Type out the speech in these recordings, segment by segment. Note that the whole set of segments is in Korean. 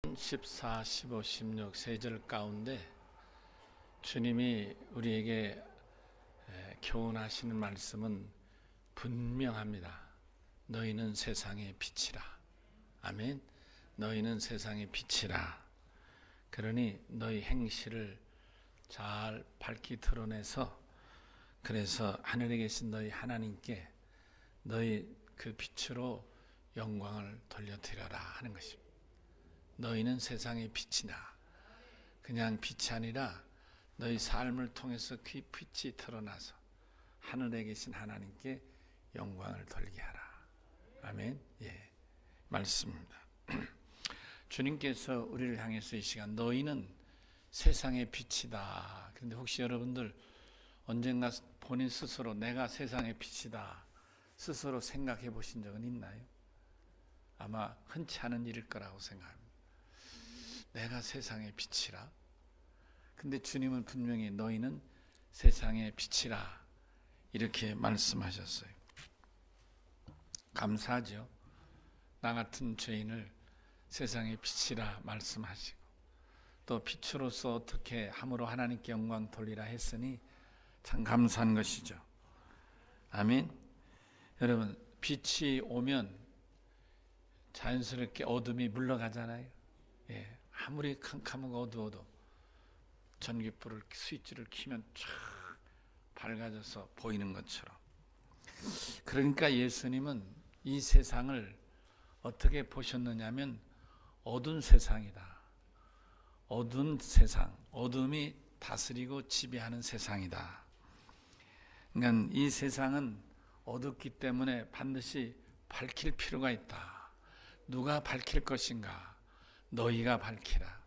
14, 15, 16 세 절 가운데 주님이 우리에게 교훈하시는 말씀은 분명합니다. 너희는 세상의 빛이라. 아멘. 너희는 세상의 빛이라. 그러니 너희 행실을 잘 밝히 드러내서 그래서 하늘에 계신 너희 하나님께 너희 그 빛으로 영광을 돌려드려라 하는 것입니다. 너희는 세상의 빛이나 그냥 빛이 아니라 너희 삶을 통해서 그 빛이 드러나서 하늘에 계신 하나님께 영광을 돌리게 하라. 아멘. 예, 말씀입니다. 주님께서 우리를 향해서 이 시간 너희는 세상의 빛이다. 그런데 혹시 여러분들 언젠가 본인 스스로 내가 세상의 빛이다 스스로 생각해 보신 적은 있나요? 아마 흔치 않은 일일 거라고 생각합니다. 내가 세상의 빛이라. 근데 주님은 분명히 너희는 세상의 빛이라 이렇게 말씀하셨어요. 감사하죠. 나 같은 죄인을 세상의 빛이라 말씀하시고 또 빛으로서 어떻게 함으로 하나님께 영광 돌리라 했으니 참 감사한 것이죠. 아멘. 여러분, 빛이 오면 자연스럽게 어둠이 물러가잖아요. 예, 아무리 캄캄하고 어두워도 전기불을 스위치를 켜면 쫙 밝아져서 보이는 것처럼. 그러니까 예수님은 이 세상을 어떻게 보셨느냐면 어두운 세상이다. 어두운 세상, 어둠이 다스리고 지배하는 세상이다. 그러니까 이 세상은 어둡기 때문에 반드시 밝힐 필요가 있다. 누가 밝힐 것인가? 너희가 밝히라.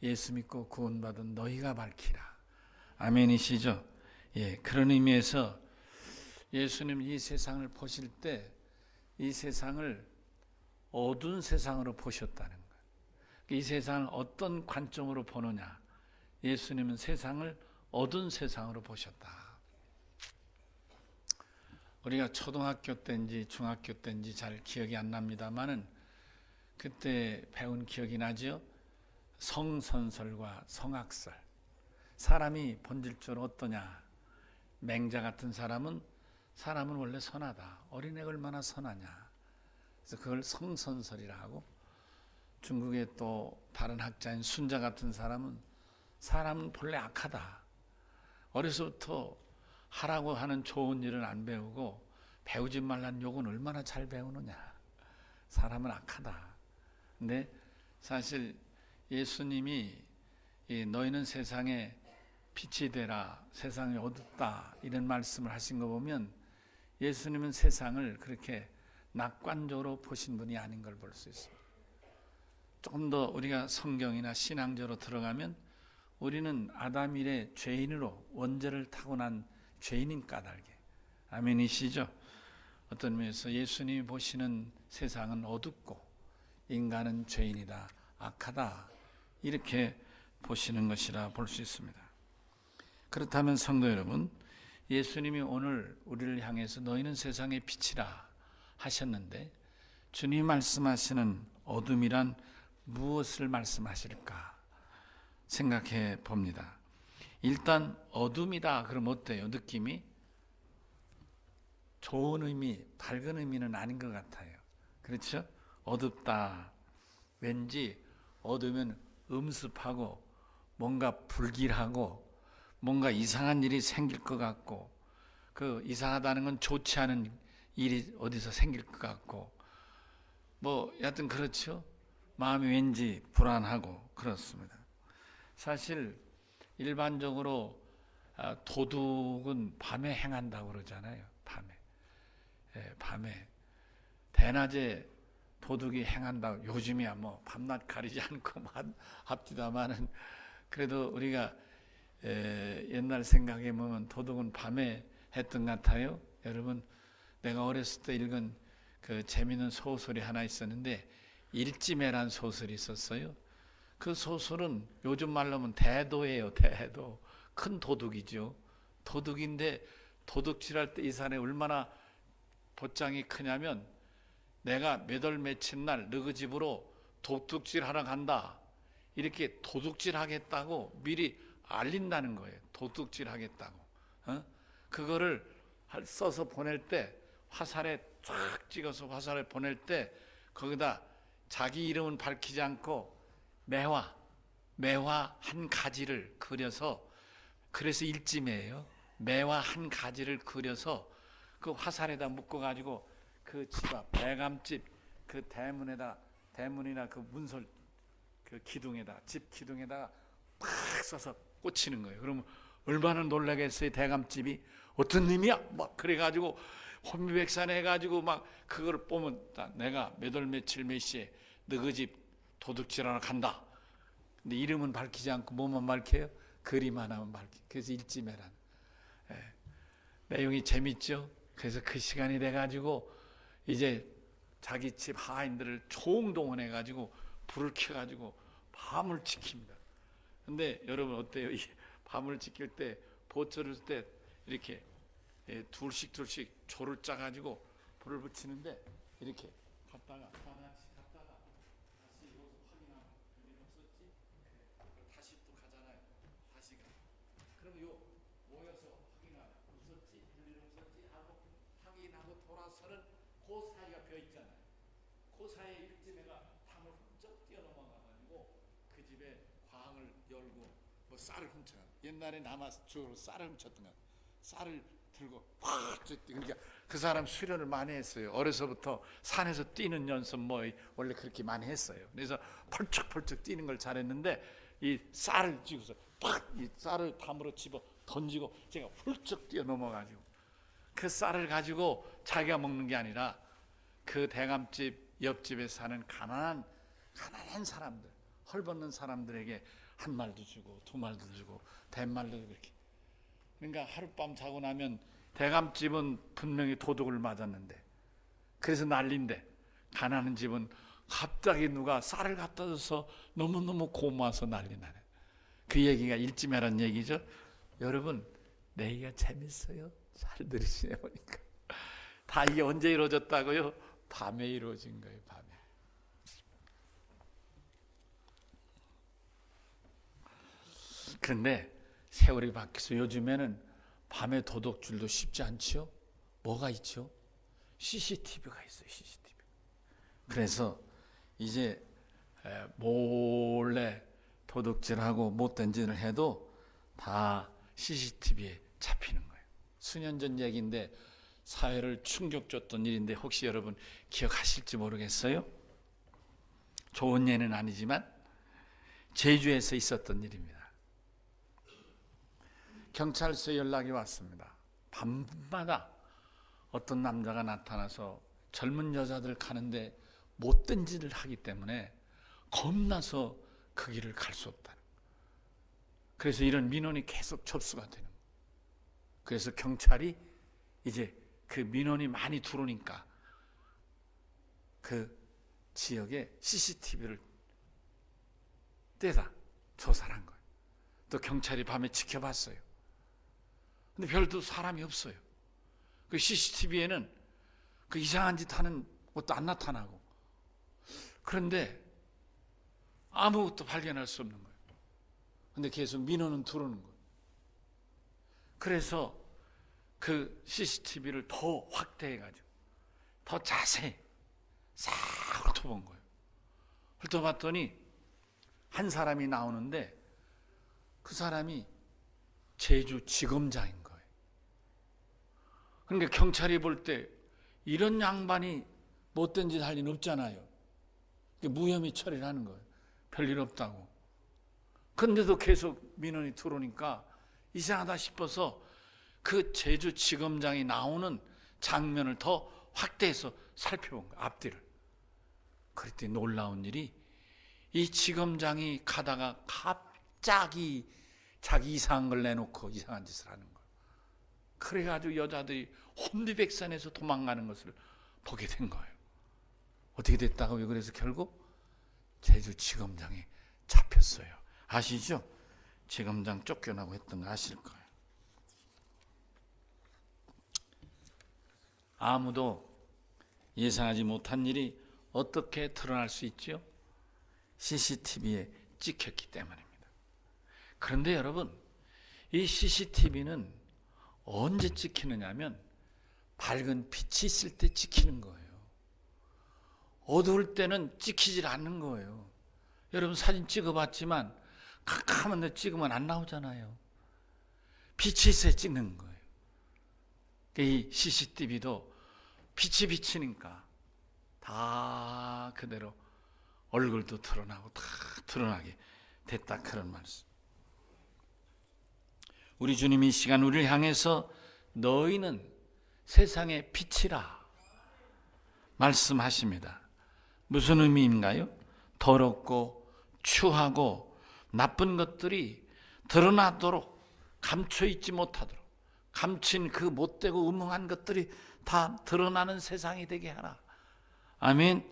예수 믿고 구원받은 너희가 밝히라. 아멘이시죠? 예, 그런 의미에서 예수님 이 세상을 보실 때 이 세상을 어두운 세상으로 보셨다는 거예요. 이 세상을 어떤 관점으로 보느냐? 예수님은 세상을 어두운 세상으로 보셨다. 우리가 초등학교 때인지 중학교 때인지 잘 기억이 안 납니다만은 그때 배운 기억이 나죠. 성선설과 성악설. 사람이 본질적으로 어떠냐? 맹자 같은 사람은 원래 선하다. 어린애가 얼마나 선하냐. 그래서 그걸 성선설이라 하고 중국의 또 다른 학자인 순자 같은 사람은 본래 악하다. 어려서부터 하라고 하는 좋은 일은 안 배우고 배우지 말란 욕은 얼마나 잘 배우느냐. 사람은 악하다. 근데 사실 예수님이 너희는 세상에 빛이 되라, 세상이 어둡다 이런 말씀을 하신 거 보면 예수님은 세상을 그렇게 낙관적으로 보신 분이 아닌 걸 볼 수 있습니다. 조금 더 우리가 성경이나 신앙적으로 들어가면 우리는 아담 이래 죄인으로 원죄를 타고난 죄인인 까닭에. 아멘이시죠? 어떤 면에서 예수님이 보시는 세상은 어둡고 인간은 죄인이다, 악하다 이렇게 보시는 것이라 볼 수 있습니다. 그렇다면 성도 여러분, 예수님이 오늘 우리를 향해서 너희는 세상의 빛이라 하셨는데 주님이 말씀하시는 어둠이란 무엇을 말씀하실까 생각해 봅니다. 일단 어둠이다 그러면 어때요? 느낌이? 좋은 의미, 밝은 의미는 아닌 것 같아요. 그렇죠? 어둡다. 왠지 어두우면 음습하고 뭔가 불길하고 뭔가 이상한 일이 생길 것 같고 그 이상하다는 건 좋지 않은 일이 어디서 생길 것 같고 뭐 여하튼 그렇죠. 마음이 왠지 불안하고 그렇습니다. 사실 일반적으로 도둑은 밤에 행한다고 그러잖아요. 밤에 대낮에 도둑이 행한다고 요즘이야 뭐 밤낮 가리지 않고만 합디다마는 그래도 우리가 옛날 생각해 보면 도둑은 밤에 했던 것 같아요. 여러분 내가 어렸을 때 읽은 그 재미있는 소설이 하나 있었는데 일지매란 소설이 있었어요. 그 소설은 요즘 말로 하면 대도예요. 대도. 큰 도둑이죠. 도둑인데 도둑질할 때 이 사람이 얼마나 보장이 크냐면 내가 몇 월 며칠 날 너희 집으로 도둑질 하러 간다. 이렇게 도둑질 하겠다고 미리 알린다는 거예요. 도둑질 하겠다고. 그거를 써서 보낼 때 화살에 쫙 찍어서 화살에 보낼 때 거기다 자기 이름은 밝히지 않고 매화 한 가지를 그려서, 그래서 일지매예요. 매화 한 가지를 그려서 그 화살에다 묶어가지고 그 집 앞 대감집 그 대문이나 그 문설 그 기둥에다, 집 기둥에다가 팍 써서 꽂히는 거예요. 그러면 얼마나 놀라겠어요. 대감집이 어떤 놈이야? 막 그래가지고 혼미백산 해가지고 막 그걸 보면 내가 몇 월 며칠 몇 시에 너 그 집 도둑질하러 간다. 근데 이름은 밝히지 않고 뭐만 밝혀요? 그림 하나만 밝혀. 그래서 일지매라는. 내용이 재밌죠. 그래서 그 시간이 돼가지고 이제 자기 집 하인들을 총동원해가지고 불을 켜가지고 밤을 지킵니다. 근데 여러분 어때요? 이 밤을 지킬 때 보초를 쓸 때 이렇게 둘씩 조를 짜가지고 불을 붙이는데 이렇게 갔다가 다시 여기서 확인하면 별일 없었지? 다시 또 가잖아요. 다시 가. 그러면 요 모여서 확인하면 없었지? 별일 없었지? 하고 확인하고 돌아서는 그 사이가 벼 있잖아요. 그 사이에 일지매가 담을 훌쩍 뛰어넘어가가지고 그 집에 광을 열고 뭐 쌀을 훔쳐. 옛날에 남아주로 쌀을 훔쳤던 것. 쌀을 들고 확 그러니까 그 사람 수련을 많이 했어요. 어려서부터 산에서 뛰는 연습 뭐 원래 그렇게 많이 했어요. 그래서 펄쩍펄쩍 뛰는 걸 잘했는데 이 쌀을 쥐고서 팍 이 쌀을 담으로 집어 던지고 제가 훌쩍 뛰어넘어가지고 그 쌀을 가지고 자기가 먹는 게 아니라 그 대감집 옆집에 사는 가난한 사람들, 헐벗는 사람들에게 한 말도 주고 두 말도 주고 댓말도 그렇게. 그러니까 하룻밤 자고 나면 대감집은 분명히 도둑을 맞았는데 그래서 난린데 가난한 집은 갑자기 누가 쌀을 갖다 줘서 너무너무 고마워서 난리 나네. 그 얘기가 일지매란 얘기죠. 여러분 내 얘기가 재밌어요. 잘 들으시네 보니까. 다 이게 언제 이루어졌다고요? 밤에 이루어진 거예요. 밤에. 그런데 세월이 바뀌어서 요즘에는 밤에 도둑질도 쉽지 않죠. 뭐가 있죠? CCTV가 있어요. CCTV. 그래서 이제 몰래 도둑질하고 못된 짓을 해도 다 CCTV에 잡히는 거예요. 수년 전 얘기인데 사회를 충격 줬던 일인데 혹시 여러분 기억하실지 모르겠어요. 좋은 예는 아니지만 제주에서 있었던 일입니다. 경찰서에 연락이 왔습니다. 밤마다 어떤 남자가 나타나서 젊은 여자들 가는데 못된 짓을 하기 때문에 겁나서 그 길을 갈 수 없다는 거예요. 그래서 이런 민원이 계속 접수가 되는 거예요. 그래서 경찰이 이제 그 민원이 많이 들어오니까 그 지역에 CCTV를 떼다 조사를 한 거예요. 또 경찰이 밤에 지켜봤어요. 근데 별도 사람이 없어요. 그 CCTV에는 그 이상한 짓 하는 것도 안 나타나고. 그런데 아무것도 발견할 수 없는 거예요. 근데 계속 민원은 들어오는 거예요. 그래서 그 CCTV를 더 확대해가지고 더 자세히 싹 훑어본 거예요. 훑어봤더니 한 사람이 나오는데 그 사람이 제주지검장인 거예요. 그러니까 경찰이 볼 때 이런 양반이 못된 짓 할 리는 없잖아요. 무혐의 처리를 하는 거예요. 별일 없다고. 그런데도 계속 민원이 들어오니까 이상하다 싶어서 그 제주지검장이 나오는 장면을 더 확대해서 살펴본 거예요. 앞뒤를. 그랬더니 놀라운 일이 이 지검장이 가다가 갑자기 자기 이상한 걸 내놓고 이상한 짓을 하는 거예요. 그래가지고 여자들이 혼비백산에서 도망가는 것을 보게 된 거예요. 어떻게 됐다고요? 그래서 결국 제주지검장이 잡혔어요. 아시죠? 지검장 쫓겨나고 했던 거 아실 거예요. 아무도 예상하지 못한 일이 어떻게 드러날 수 있죠? CCTV에 찍혔기 때문입니다. 그런데 여러분, 이 CCTV는 언제 찍히느냐면 밝은 빛이 있을 때 찍히는 거예요. 어두울 때는 찍히질 않는 거예요. 여러분 사진 찍어봤지만 캄캄한데 찍으면 안 나오잖아요. 빛이 있어야 찍는 거예요. 이 CCTV도 빛이 비치니까 다 그대로 얼굴도 드러나고 다 드러나게 됐다, 그런 말씀. 우리 주님이 이 시간 우리를 향해서 너희는 세상의 빛이라 말씀하십니다. 무슨 의미인가요? 더럽고 추하고 나쁜 것들이 드러나도록, 감춰있지 못하도록, 감춘 그 못되고 음흉한 것들이 다 드러나는 세상이 되게 하라. 아멘.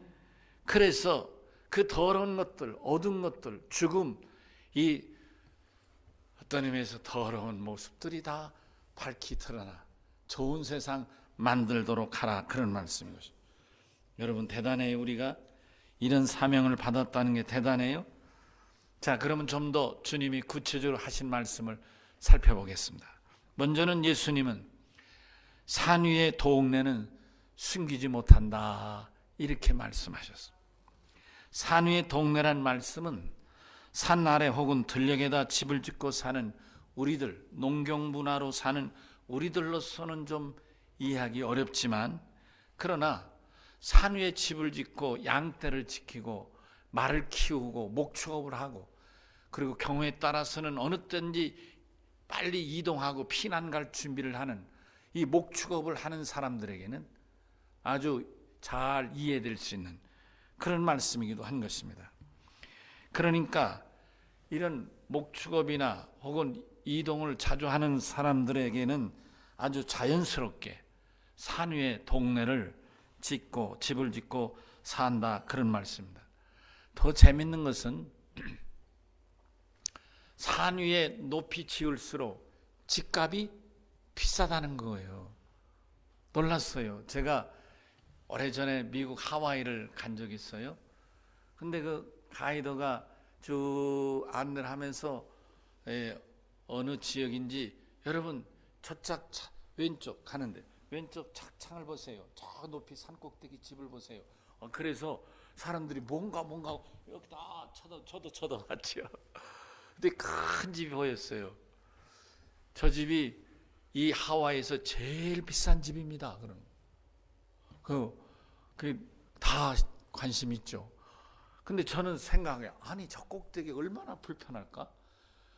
그래서 그 더러운 것들, 어두운 것들, 죽음, 이 어떤 의미에서 더러운 모습들이 다 밝히 드러나 좋은 세상 만들도록 하라, 그런 말씀인 것입니다. 여러분 대단해요. 우리가 이런 사명을 받았다는 게 대단해요. 자, 그러면 좀 더 주님이 구체적으로 하신 말씀을 살펴보겠습니다. 먼저는 예수님은 산 위의 동네는 숨기지 못한다, 이렇게 말씀하셨습니다. 산 위의 동네란 말씀은 산 아래 혹은 들녘에다 집을 짓고 사는 우리들, 농경 문화로 사는 우리들로서는 좀 이해하기 어렵지만, 그러나 산 위에 집을 짓고 양떼를 지키고 말을 키우고 목축업을 하고, 그리고 경우에 따라서는 어느 때인지 빨리 이동하고 피난 갈 준비를 하는 이 목축업을 하는 사람들에게는 아주 잘 이해될 수 있는 그런 말씀이기도 한 것입니다. 그러니까 이런 목축업이나 혹은 이동을 자주 하는 사람들에게는 아주 자연스럽게 산 위에 동네를 짓고 집을 짓고 산다, 그런 말씀입니다. 더 재밌는 것은 산 위에 높이 지을수록 집값이 비싸다는 거예요. 놀랐어요. 제가 오래전에 미국 하와이를 간 적이 있어요. 근데 그 가이드가 쭉 안내를 하면서 어느 지역인지, 여러분 저쪽 왼쪽 가는데 왼쪽 창을 보세요. 저 높이 산꼭대기 집을 보세요. 그래서 사람들이 뭔가 이렇게 다 저도 쳐다봤죠. 근데 큰 집이 보였어요. 저 집이 이 하와이에서 제일 비싼 집입니다. 그럼 다 관심 있죠. 근데 저는 생각해요. 아니 저 꼭대기 얼마나 불편할까?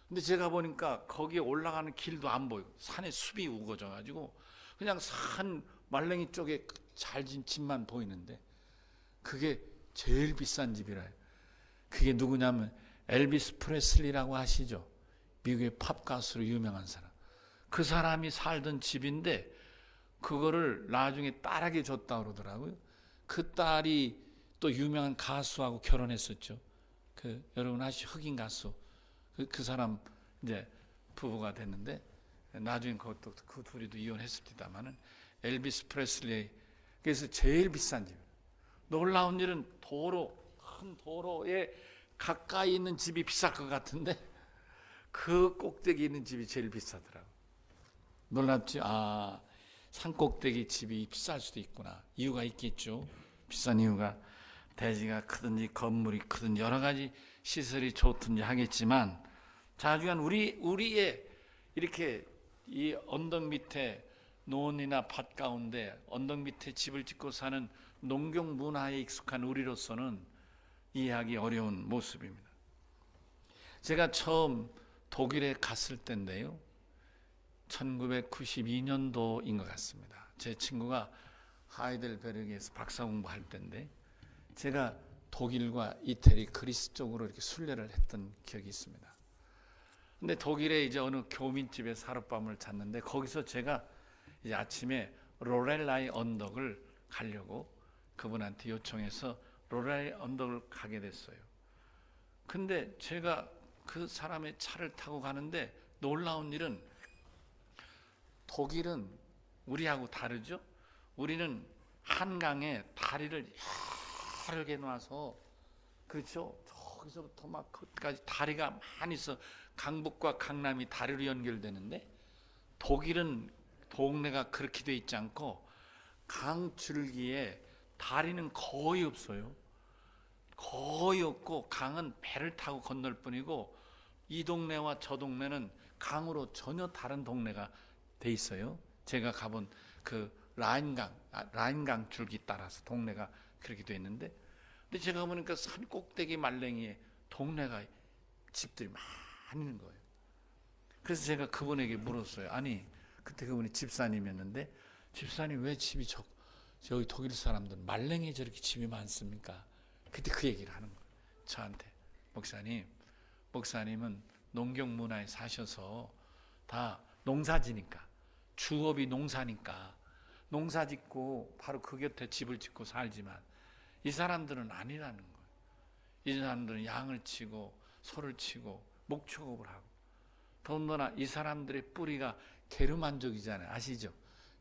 근데 제가 보니까 거기에 올라가는 길도 안 보이고 산에 숲이 우거져 가지고 그냥 산 말랭이 쪽에 잘 진 집만 보이는데 그게 제일 비싼 집이라요. 그게 누구냐면 엘비스 프레슬리라고 아시죠? 미국의 팝 가수로 유명한 사람. 그 사람이 살던 집인데 그거를 나중에 딸에게 줬다 그러더라고요. 그 딸이 또 유명한 가수하고 결혼했었죠. 여러분 아시죠? 흑인 가수. 그 사람 이제 부부가 됐는데 나중에 그것도 그 둘이도 이혼했습니다만은 엘비스 프레슬리. 그래서 제일 비싼 집. 놀라운 일은 큰 도로에 가까이 있는 집이 비쌀 것 같은데 그 꼭대기 있는 집이 제일 비싸더라고. 놀랍지? 산 꼭대기 집이 비쌀 수도 있구나. 이유가 있겠죠. 비싼 이유가 대지가 크든지 건물이 크든지 여러 가지 시설이 좋든지 하겠지만, 자주간 우리의 이렇게 이 언덕 밑에 논이나 밭 가운데 언덕 밑에 집을 짓고 사는 농경 문화에 익숙한 우리로서는 이해하기 어려운 모습입니다. 제가 처음 독일에 갔을 때인데요, 1992년도인 것 같습니다. 제 친구가 하이델베르크에서 박사 공부할 때인데 제가 독일과 이태리, 그리스 쪽으로 이렇게 순례를 했던 기억이 있습니다. 근데 독일에 이제 어느 교민집에 하룻밤을 잤는데 거기서 제가 이제 아침에 로렐라이 언덕을 가려고 그분한테 요청해서 로렐라이 언덕을 가게 됐어요. 근데 제가 그 사람의 차를 타고 가는데 놀라운 일은 독일은 우리하고 다르죠. 우리는 한강에 다리를 여러 개 놔서, 그렇죠, 거기서부터 막 거기까지 다리가 많이 있어. 강북과 강남이 다리로 연결되는데 독일은 동네가 그렇게 돼 있지 않고 강줄기에 다리는 거의 없어요. 거의 없고 강은 배를 타고 건널 뿐이고 이 동네와 저 동네는 강으로 전혀 다른 동네가 돼 있어요. 제가 가본 그 라인강 줄기 따라서 동네가 그렇게 돼 있는데, 근데 제가 보니까 산 꼭대기 말랭이에 동네가 집들이 많이 있는 거예요. 그래서 제가 그분에게 물었어요. 아니 그때 그분이 집사님이었는데 집사님 왜 집이 저기 독일 사람들 말랭이에 저렇게 집이 많습니까? 그때 그 얘기를 하는 거예요. 저한테 목사님은 농경 문화에 사셔서 다 농사지니까 주업이 농사니까 농사 짓고 바로 그 곁에 집을 짓고 살지만 이 사람들은 아니라는 거예요. 이 사람들은 양을 치고 소를 치고 목축업을 하고 더군다나 이 사람들의 뿌리가 게르만족이잖아요. 아시죠?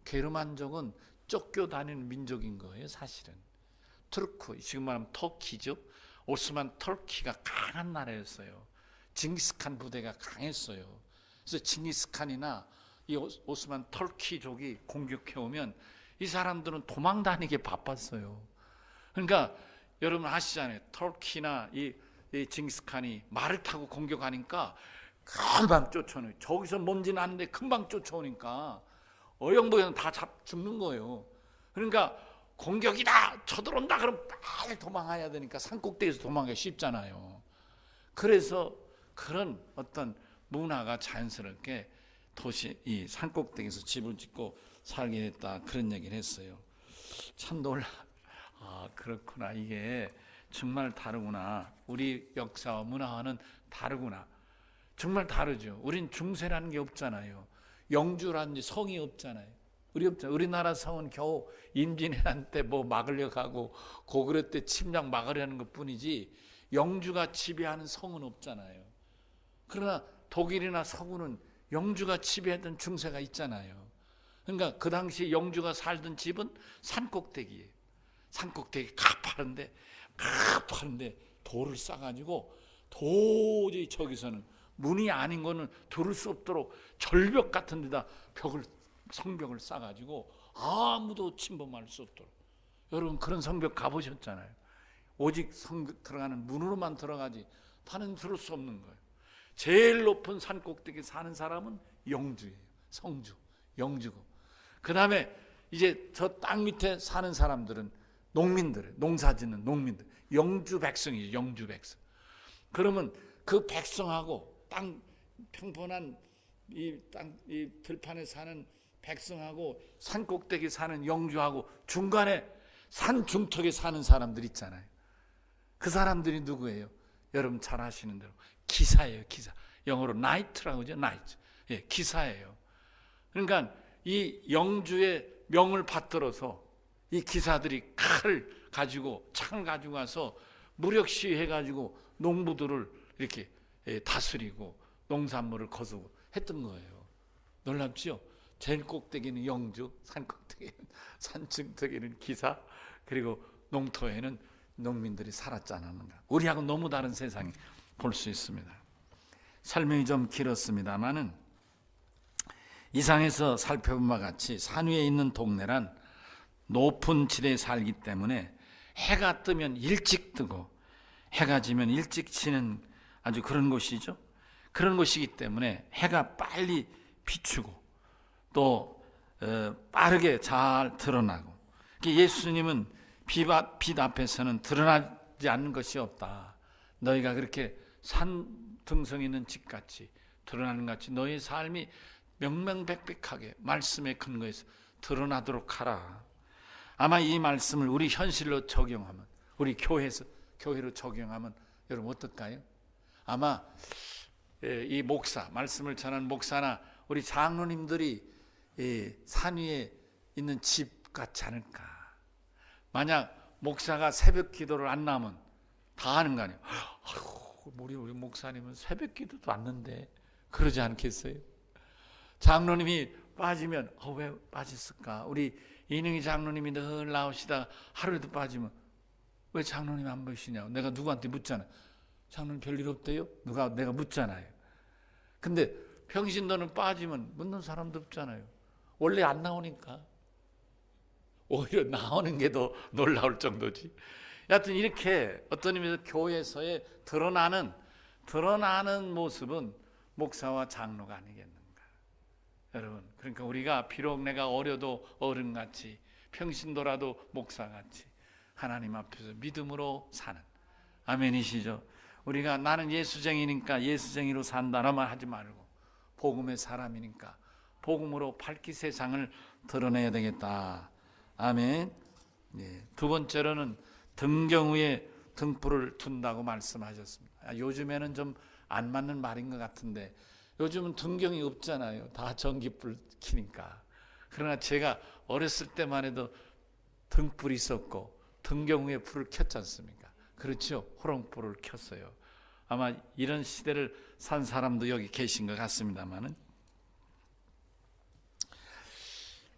게르만족은 쫓겨 다니는 민족인 거예요. 사실은 투르크, 지금 말하면 터키죠. 오스만 터키가 강한 나라였어요. 징기스칸 부대가 강했어요. 그래서 징기스칸이나 이 오스만 터키족이 공격해오면 이 사람들은 도망 다니게 바빴어요. 그러니까 여러분 아시잖아요. 터키나 이 징기스칸이 말을 타고 공격하니까 금방 쫓아오는, 저기서 뭔지는 아는데 금방 쫓아오니까 어영부영 다 죽는 거예요. 그러니까 공격이다 쳐들어온다 그러면 빨리 도망가야 되니까 산꼭대기에서 도망가기 쉽잖아요. 그래서 그런 어떤 문화가 자연스럽게 도시 이 산꼭대기에서 집을 짓고 살게 됐다, 그런 얘기를 했어요. 참 놀라. 아 그렇구나, 이게 정말 다르구나. 우리 역사와 문화와는 다르구나. 정말 다르죠. 우린 중세라는 게 없잖아요. 영주라는 성이 없잖아요. 우리나라 성은 겨우 임진왜란 때 뭐 막으려고 하고 고구려 때 침략 막으려는 것 뿐이지 영주가 지배하는 성은 없잖아요. 그러나 독일이나 서구는 영주가 지배했던 중세가 있잖아요. 그러니까 그 당시 영주가 살던 집은 산꼭대기예요. 산꼭대기 가파른데 돌을 싸가지고 도저히 저기서는 문이 아닌 거는 들을 수 없도록 절벽 같은 데다 성벽을 싸가지고 아무도 침범할 수 없도록. 여러분 그런 성벽 가보셨잖아요. 오직 성벽 들어가는 문으로만 들어가지 다른 들을 수 없는 거예요. 제일 높은 산 꼭대기 사는 사람은 영주예요. 성주, 영주고. 그 다음에 이제 저 땅 밑에 사는 사람들은 농민들, 농사짓는 농민들, 영주 백성이죠. 영주 백성. 그러면 그 백성하고 땅 평범한 이 들판에 사는 백성하고 산 꼭대기 사는 영주하고 중간에 산 중턱에 사는 사람들 있잖아요. 그 사람들이 누구예요? 여러분 잘 아시는 대로 기사예요. 기사. 영어로 나이트라고 하죠. 나이트. 예, 기사예요. 그러니까 이 영주의 명을 받들어서 이 기사들이 칼을 가지고 창을 가지고 가서 무력 시위해가지고 농부들을 이렇게 다스리고 농산물을 거두고 했던 거예요. 놀랍죠? 제일 꼭대기는 영주, 산 꼭대기는 산중턱에는 기사, 그리고 농토에는 농민들이 살았잖아요. 우리하고 너무 다른 세상이 볼 수 있습니다. 설명이 좀 길었습니다만은 이상에서 살펴본 바와 같이 산 위에 있는 동네란 높은 지대에 살기 때문에 해가 뜨면 일찍 뜨고 해가 지면 일찍 지는 아주 그런 곳이죠. 그런 곳이기 때문에 해가 빨리 비추고 또 빠르게 잘 드러나고, 예수님은 빛 앞에서는 드러나지 않는 것이 없다. 너희가 그렇게 산 등성 있는 집같이 드러나는 같이 너희 삶이 명명백백하게 말씀의 근거에서 드러나도록 하라. 아마 이 말씀을 우리 현실로 적용하면, 우리 교회로 적용하면 여러분 어떨까요? 아마 이 말씀을 전하는 목사나 우리 장로님들이 산 위에 있는 집 같지 않을까. 만약 목사가 새벽 기도를 안 나면 다 하는 거 아니에요. 우리 목사님은 새벽 기도도 않는데 그러지 않겠어요? 장로님이 빠지면 왜 빠졌을까? 우리 이능희 장로님이 늘 나오시다 하루에도 빠지면 왜 장로님 안 보시냐고 내가 누구한테 묻잖아. 장로님 별일 없대요? 내가 묻잖아요. 근데 평신도는 빠지면 묻는 사람도 없잖아요. 원래 안 나오니까. 오히려 나오는 게 더 놀라울 정도지. 여하튼 이렇게 어떤 의미에서 교회에서의 드러나는 모습은 목사와 장로가 아니겠는가. 여러분, 그러니까 우리가 비록 내가 어려도 어른같이, 평신도라도 목사같이 하나님 앞에서 믿음으로 사는, 아멘이시죠? 우리가 나는 예수쟁이니까 예수쟁이로 산다는 말 하지 말고 복음의 사람이니까 복음으로 밝히 세상을 드러내야 되겠다. 아멘. 예. 두 번째로는 등경 위에 등불을 둔다고 말씀하셨습니다. 요즘에는 좀 안 맞는 말인 것 같은데 요즘은 등경이 없잖아요. 다 전기불 켜니까. 그러나 제가 어렸을 때만 해도 등불이 있었고 등경 위에 불을 켰지 않습니까? 그렇죠. 호롱불을 켰어요. 아마 이런 시대를 산 사람도 여기 계신 것 같습니다만은,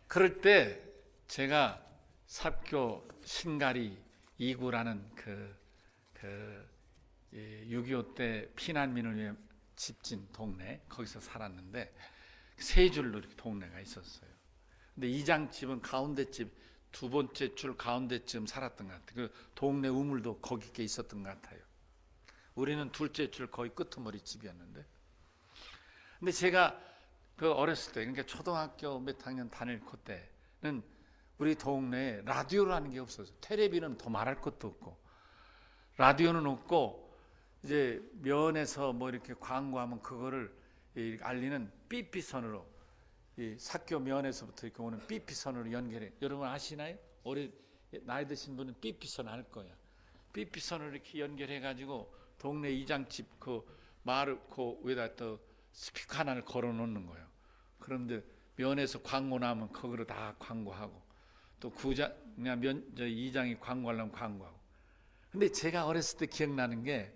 그럴 때 제가 삽교 신가리 2구라는 6.25 때 피난민을 위해 집진 동네, 거기서 살았는데 세 줄로 이렇게 동네가 있었어요. 근데 이장집은 가운데 집, 두 번째 줄 가운데쯤 살았던 것 같아요. 그 동네 우물도 거기에 있었던 것 같아요. 우리는 둘째 줄 거의 끄트머리 집이었는데, 근데 제가 그 어렸을 때, 그러니까 초등학교 몇 학년 다닐 그때는 우리 동네에 라디오라는 게 없었어요. 텔레비는 더 말할 것도 없고 라디오는 없고, 이제 면에서 뭐 이렇게 광고하면 그거를 알리는 삐삐선으로, 이 사교 면에서부터 이렇게 오는 삐삐선으로 연결해. 여러분 아시나요? 오래 나이 드신 분은 삐삐선 알 거야. 삐삐선으로 이렇게 연결해 가지고 동네 이장집 그 마르코 위에다 또 스피커 하나를 걸어 놓는 거예요. 그런데 면에서 광고 나면 거기로 다 광고하고, 또 구장 이장이 광고하려면 광고하고. 근데 제가 어렸을 때 기억나는 게,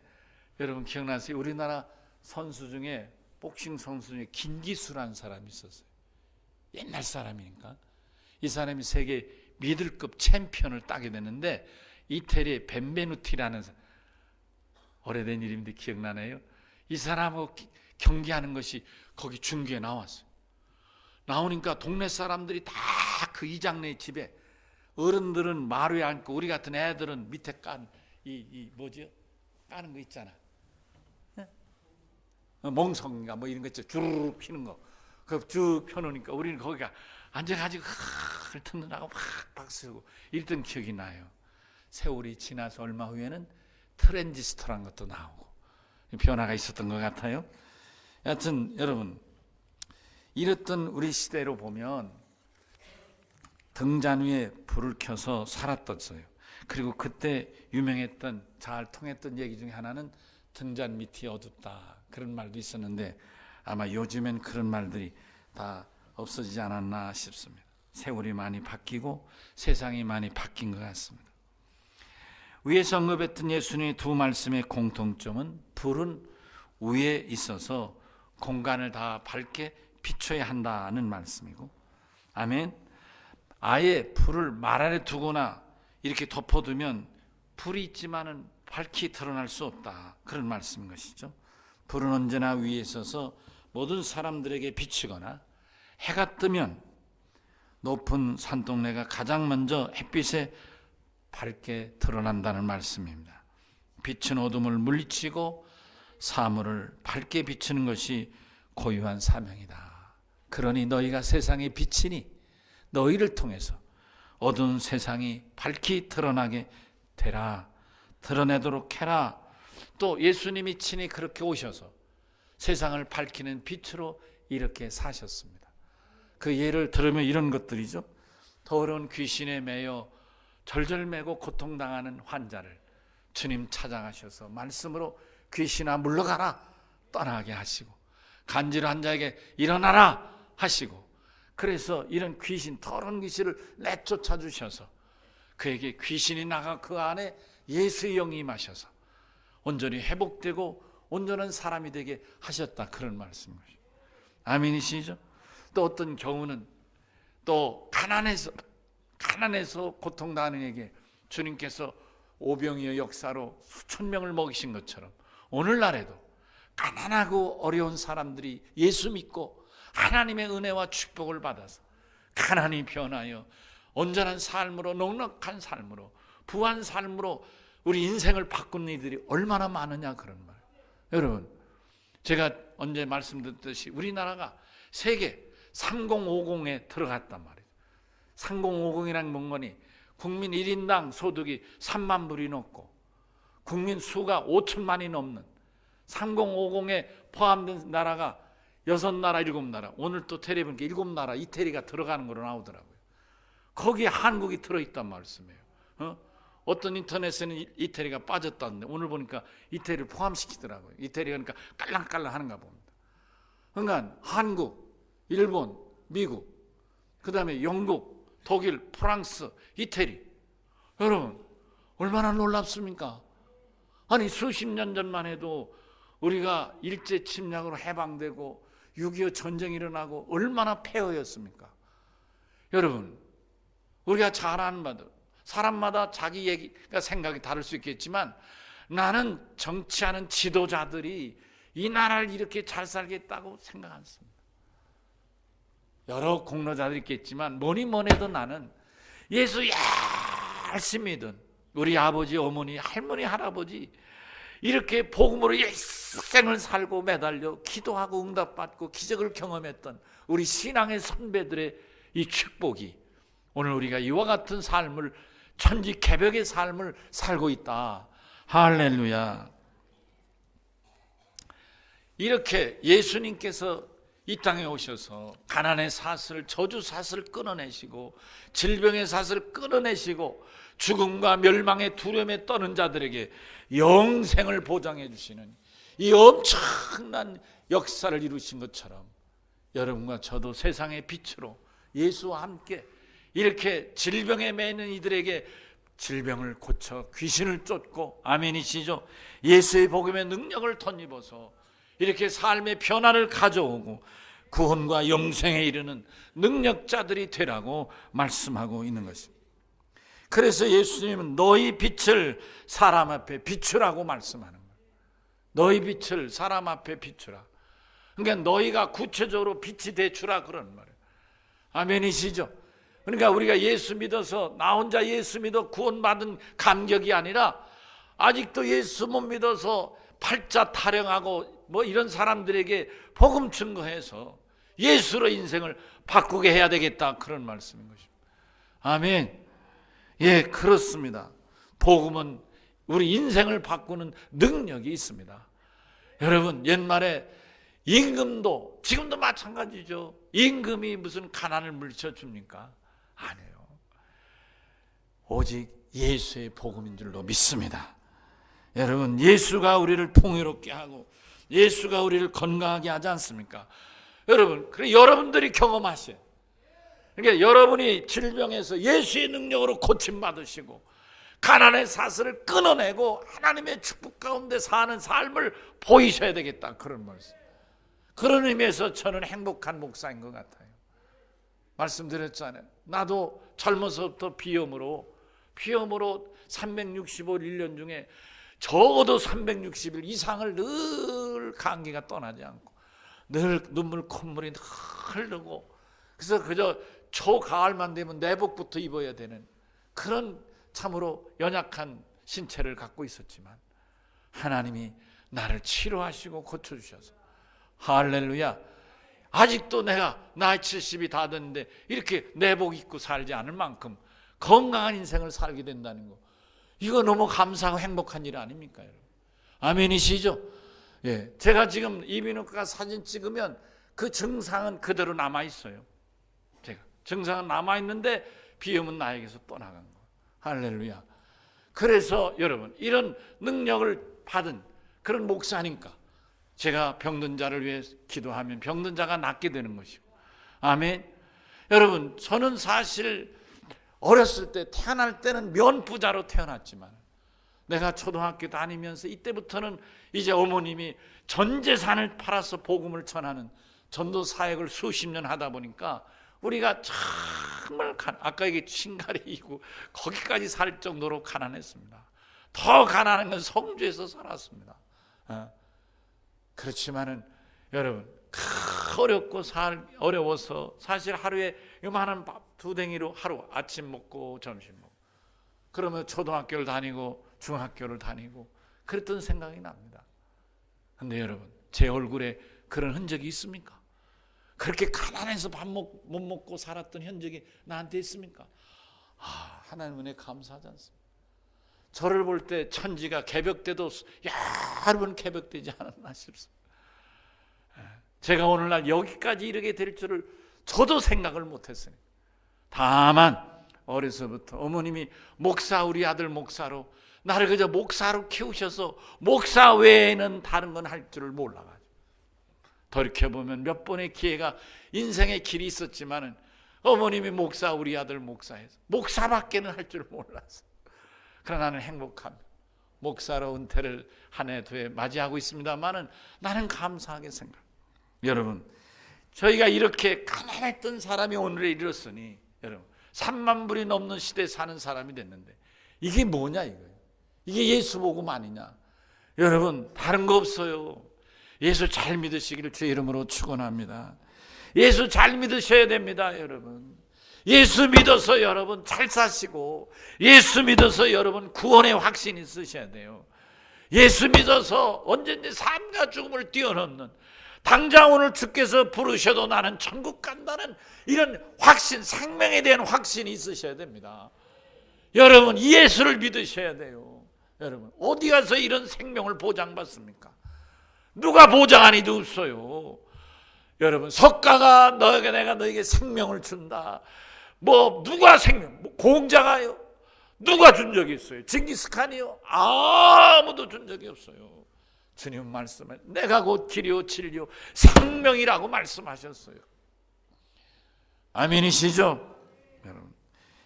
여러분 기억나세요? 우리나라 선수 중에, 복싱 선수 중에 김기수라는 사람이 있었어요. 옛날 사람이니까. 이 사람이 세계 미들급 챔피언을 따게 됐는데, 이태리의 벤베누티라는 오래된 이름인데 기억나네요. 이 사람하고 경기하는 것이 거기 중계에 나왔어요. 나오니까 동네 사람들이 다 그 이장네 집에, 어른들은 마루에 앉고 우리 같은 애들은 밑에 깐 뭐지요? 까는 거 있잖아. 멍성인가 뭐 이런 거 있죠. 주르륵 피는 거. 그 쭉 펴놓으니까 우리는 거기가 앉아가지고 훑느라고 막 박수고 이랬던 기억이 나요. 세월이 지나서 얼마 후에는 트랜지스터란 것도 나오고 변화가 있었던 것 같아요. 여하튼 여러분, 이랬던 우리 시대로 보면 등잔 위에 불을 켜서 살았었어요. 그리고 그때 유명했던, 잘 통했던 얘기 중에 하나는 등잔 밑이 어둡다, 그런 말도 있었는데 아마 요즘엔 그런 말들이 다 없어지지 않았나 싶습니다. 세월이 많이 바뀌고 세상이 많이 바뀐 것 같습니다. 위에서 언급했던 예수님의 두 말씀의 공통점은 불은 위에 있어서 공간을 다 밝게 비춰야 한다는 말씀이고, 아멘. 아예 불을 말 아래 두거나 이렇게 덮어두면 불이 있지만은 밝히 드러날 수 없다, 그런 말씀인 것이죠. 불은 언제나 위에 있어서 모든 사람들에게 비치거나, 해가 뜨면 높은 산동네가 가장 먼저 햇빛에 밝게 드러난다는 말씀입니다. 빛은 어둠을 물리치고 사물을 밝게 비추는 것이 고유한 사명이다. 그러니 너희가 세상의 빛이니 너희를 통해서 어두운 세상이 밝히 드러나게 되라, 드러내도록 해라. 또 예수님이 친히 그렇게 오셔서 세상을 밝히는 빛으로 이렇게 사셨습니다. 그 예를 들으면 이런 것들이죠. 더러운 귀신에 매여 절절매고 고통당하는 환자를 주님 찾아가셔서 말씀으로 귀신아 물러가라 떠나게 하시고, 간질한 자에게 일어나라 하시고, 그래서 이런 귀신, 더러운 귀신을 내쫓아 주셔서 그에게 귀신이 나가 그 안에 예수의 영이 임하셔서 온전히 회복되고 온전한 사람이 되게 하셨다, 그런 말씀이죠. 아멘이시죠? 또 어떤 경우는 또 가난해서 고통당하는 에게 주님께서 오병이어 역사로 수천 명을 먹이신 것처럼 오늘날에도 가난하고 어려운 사람들이 예수 믿고 하나님의 은혜와 축복을 받아서 가난이 변하여 온전한 삶으로, 넉넉한 삶으로, 부한 삶으로 우리 인생을 바꾼 이들이 얼마나 많으냐, 그런 말. 여러분, 제가 언제 말씀드렸듯이 우리나라가 세계 3050에 들어갔단 말이에요. 3050이라는 문건이 국민 1인당 소득이 3만 불이 넘고 국민 수가 5천만이 넘는 3050에 포함된 나라가 6나라, 7나라, 오늘 또 텔레비 보니까 7나라, 이태리가 들어가는 거로 나오더라고요. 거기에 한국이 들어있단 말씀이에요. 어떤 인터넷에는 이태리가 빠졌다는데 오늘 보니까 이태리를 포함시키더라고요. 이태리가 그러니까 깔랑깔랑 하는가 봅니다. 그러니까 한국, 일본, 미국, 그 다음에 영국, 독일, 프랑스, 이태리. 여러분, 얼마나 놀랍습니까? 아니, 수십 년 전만 해도 우리가 일제 침략으로 해방되고 6.25 전쟁이 일어나고 얼마나 폐허였습니까? 여러분, 우리가 잘 아는 바도 사람마다 자기 얘기가 생각이 다를 수 있겠지만 나는 정치하는 지도자들이 이 나라를 이렇게 잘 살겠다고 생각 않습니다. 여러 공로자들이 있겠지만 뭐니 해도 나는 예수 열심히 믿은 우리 아버지, 어머니, 할머니, 할아버지 이렇게 복음으로 일생을 살고 매달려 기도하고 응답받고 기적을 경험했던 우리 신앙의 선배들의 이 축복이 오늘 우리가 이와 같은 삶을, 천지개벽의 삶을 살고 있다. 할렐루야. 이렇게 예수님께서 이 땅에 오셔서 가난의 사슬, 저주 사슬을 끊어내시고 질병의 사슬을 끊어내시고 죽음과 멸망의 두려움에 떠는 자들에게 영생을 보장해 주시는 이 엄청난 역사를 이루신 것처럼 여러분과 저도 세상의 빛으로 예수와 함께 이렇게 질병에 매이는 이들에게 질병을 고쳐 귀신을 쫓고, 아멘이시죠? 예수의 복음의 능력을 덧입어서 이렇게 삶의 변화를 가져오고 구원과 영생에 이르는 능력자들이 되라고 말씀하고 있는 것입니다. 그래서 예수님은 너희 빛을 사람 앞에 비추라고 말씀하는 거예요. 너희 빛을 사람 앞에 비추라. 그러니까 너희가 구체적으로 빛이 되주라, 그런 말이에요. 아멘이시죠? 그러니까 우리가 예수 믿어서 나 혼자 예수 믿어 구원받은 감격이 아니라 아직도 예수 못 믿어서 팔자 타령하고 뭐 이런 사람들에게 복음 증거해서 예수로 인생을 바꾸게 해야 되겠다, 그런 말씀인 것입니다. 아멘. 예, 그렇습니다. 복음은 우리 인생을 바꾸는 능력이 있습니다. 여러분, 옛말에 임금도 지금도 마찬가지죠. 임금이 무슨 가난을 물리쳐줍니까? 아니에요. 오직 예수의 복음인 줄로 믿습니다. 여러분, 예수가 우리를 풍요롭게 하고 예수가 우리를 건강하게 하지 않습니까? 여러분, 그래 여러분들이 경험하세요. 그러니까 여러분이 질병에서 예수의 능력으로 고침받으시고 가난의 사슬을 끊어내고 하나님의 축복 가운데 사는 삶을 보이셔야 되겠다, 그런 말씀. 그런 의미에서 저는 행복한 목사인 것 같아요. 말씀드렸잖아요. 나도 젊어서부터 비염으로 365일 1년 중에 적어도 360일 이상을 늘 감기가 떠나지 않고 늘 눈물 콧물이 흐르고, 그래서 그저 초가을만 되면 내복부터 입어야 되는 그런 참으로 연약한 신체를 갖고 있었지만 하나님이 나를 치료하시고 고쳐주셔서 할렐루야, 아직도 내가 나이 70이 다 됐는데 이렇게 내복 입고 살지 않을 만큼 건강한 인생을 살게 된다는 거, 이거 너무 감사하고 행복한 일 아닙니까, 여러분? 아멘이시죠? 예, 제가 지금 이비인후과 사진 찍으면 그 증상은 그대로 남아 있어요. 제가 증상은 남아 있는데 비염은 나에게서 떠나간 거. 할렐루야. 그래서 여러분, 이런 능력을 받은 그런 목사니까 제가 병든 자를 위해 기도하면 병든 자가 낫게 되는 것이고, 아멘. 여러분, 저는 사실 어렸을 때 태어날 때는 면부자로 태어났지만 내가 초등학교 다니면서 이때부터는 이제 어머님이 전 재산을 팔아서 복음을 전하는 전도 사역을 수십 년 하다 보니까 우리가 정말 아까 이게 칭가리이고 거기까지 살 정도로 가난했습니다. 더 가난한 건 성주에서 살았습니다. 그렇지만은 여러분 어려워서 사실 하루에 요만한 밥 2댕이로 하루 아침 먹고 점심 먹고 그러면 초등학교를 다니고 중학교를 다니고 그랬던 생각이 납니다. 근데 여러분 제 얼굴에 그런 흔적이 있습니까? 그렇게 가난해서 밥 못 먹고 살았던 흔적이 나한테 있습니까? 하나님 은혜 감사하지 않습니까? 저를 볼 때 천지가 개벽돼도 여러 번 개벽되지 않았나 싶습니다. 제가 오늘날 여기까지 이르게 될 줄을 저도 생각을 못했으니 다만 어려서부터 어머님이 우리 아들 목사로 나를 그저 목사로 키우셔서 목사 외에는 다른 건 할 줄을 몰라가지고 돌이켜보면 몇 번의 기회가 인생의 길이 있었지만은 어머님이 우리 아들 목사해서 목사밖에는 할 줄 몰랐어. 그러나 나는 행복합니다. 목사로 은퇴를 한 해 두 해 맞이하고 있습니다만은 나는 감사하게 생각합니다. 여러분 저희가 이렇게 가난했던 사람이 오늘에 이르렀으니 여러분 3만 불이 넘는 시대에 사는 사람이 됐는데 이게 뭐냐 이거예요. 이게 예수 복음 아니냐. 여러분 다른 거 없어요. 예수 잘 믿으시기를 주의 이름으로 축원합니다. 예수 잘 믿으셔야 됩니다. 여러분 예수 믿어서 여러분 잘 사시고 예수 믿어서 여러분 구원의 확신이 있으셔야 돼요. 예수 믿어서 언제든지 삶과 죽음을 뛰어넘는 당장 오늘 주께서 부르셔도 나는 천국 간다는 이런 확신, 생명에 대한 확신이 있으셔야 됩니다. 여러분 예수를 믿으셔야 돼요. 여러분 어디 가서 이런 생명을 보장받습니까? 누가 보장하니 없어요. 여러분 석가가 내가 너에게 생명을 준다. 누가 생명? 공자가요? 누가 준 적이 있어요? 징기스칸이요? 아무도 준 적이 없어요. 주님 말씀에 내가 곧 길이요 진리요 생명이라고 말씀하셨어요. 아멘이시죠? 여러분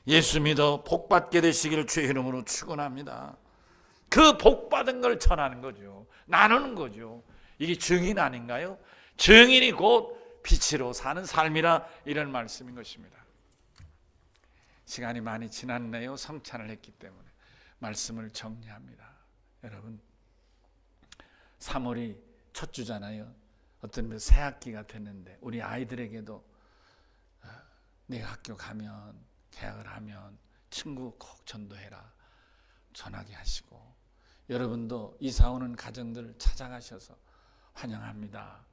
예수 믿어 복받게 되시기를 주의 이름으로 축원합니다. 그 복받은 걸 전하는 거죠. 나누는 거죠. 이게 증인 아닌가요? 증인이 곧 빛으로 사는 삶이라 이런 말씀인 것입니다. 시간이 많이 지났네요. 성찬을 했기 때문에 말씀을 정리합니다. 여러분 3월이 첫 주잖아요. 어떤 새 학기가 됐는데 우리 아이들에게도 네가 학교 가면 개학을 하면 친구 꼭 전도해라 전하게 하시고 여러분도 이사 오는 가정들 찾아가셔서 환영합니다.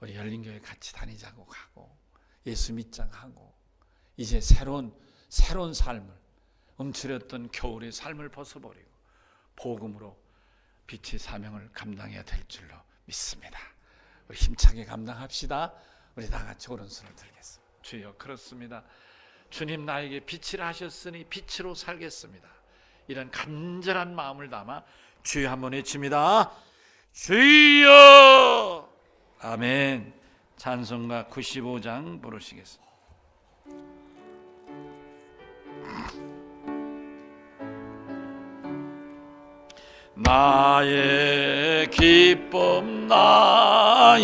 우리 열린교회 같이 다니자고 가고 예수 믿자고 하고 이제 새로운 삶을 움츠렸던 겨울의 삶을 벗어버리고 복음으로 빛의 사명을 감당해야 될 줄로 믿습니다. 우리 힘차게 감당합시다. 우리 다 같이 오른손을 들겠습니다. 주여 그렇습니다. 주님 나에게 빛이라 하셨으니 빛으로 살겠습니다. 이런 간절한 마음을 담아 주여 한번 외칩니다. 주여. 아멘. 찬송가 95장 부르시겠습니다. 나의 기쁨 나의